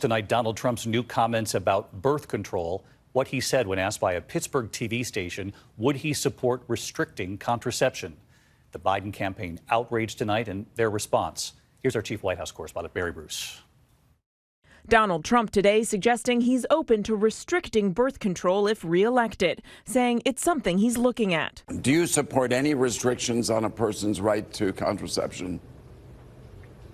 Tonight, Donald Trump's new comments about birth control, what he said when asked by a Pittsburgh TV station, would he support restricting contraception? The Biden campaign outraged tonight and their response. Here's our chief White House correspondent, Barry Bruce. Donald Trump today suggesting he's open to restricting birth control if reelected, saying it's something he's looking at. Do you support any restrictions on a person's right to contraception?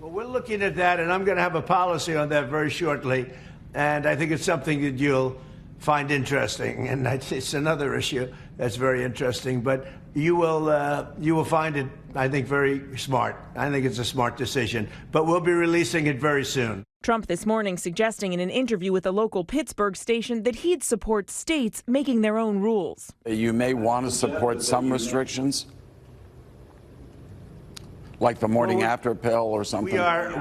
Well, we're looking at that, and I'm going to have a policy on that very shortly. And I think it's something that you'll find interesting. And it's another issue that's very interesting. But you will find it, I think, very smart. I think it's a smart decision. But we'll be releasing it very soon. Trump this morning suggesting in an interview with a local Pittsburgh station that he'd support states making their own rules. You may want to support some restrictions, like the morning after pill or something.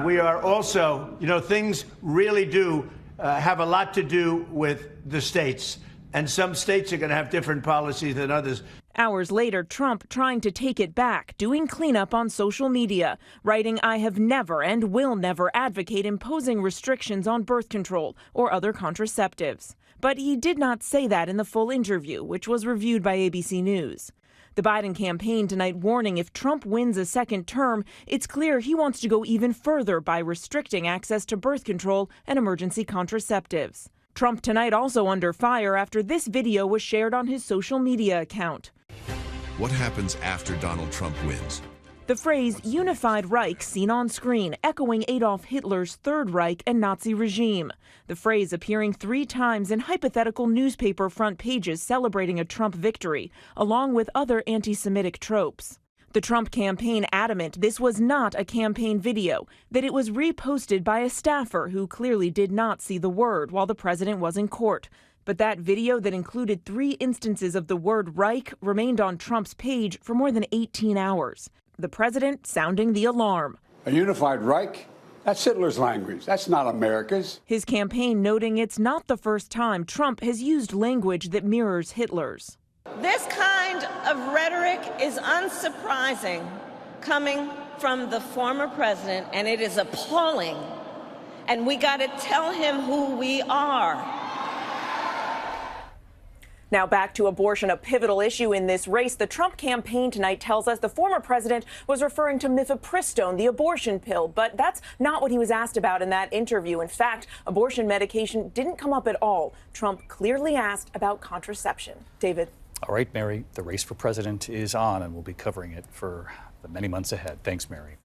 We are also, things really do have a lot to do with the states. And some states are going to have different policies than others. Hours later, Trump trying to take it back, doing cleanup on social media, writing, "I have never and will never advocate imposing restrictions on birth control or other contraceptives." But he did not say that in the full interview, which was reviewed by ABC News. The Biden campaign tonight warning if Trump wins a second term, it's clear he wants to go even further by restricting access to birth control and emergency contraceptives. Trump tonight also under fire after this video was shared on his social media account. What happens after Donald Trump wins? The phrase unified Reich seen on screen, echoing Adolf Hitler's Third Reich and Nazi regime. The phrase appearing 3 times in hypothetical newspaper front pages celebrating a Trump victory, along with other anti-Semitic tropes. The Trump campaign adamant this was not a campaign video, that it was reposted by a staffer who clearly did not see the word while the president was in court. But that video that included 3 instances of the word Reich remained on Trump's page for more than 18 hours. The president sounding the alarm. A unified Reich? That's Hitler's language. That's not America's. His campaign noting it's not the first time Trump has used language that mirrors Hitler's. This kind of rhetoric is unsurprising coming from the former president, and it is appalling. And we got to tell him who we are. Now back to abortion, a pivotal issue in this race. The Trump campaign tonight tells us the former president was referring to mifepristone, the abortion pill, but that's not what he was asked about in that interview. In fact, abortion medication didn't come up at all. Trump clearly asked about contraception. David. All right, Mary, the race for president is on, and we'll be covering it for the many months ahead. Thanks, Mary.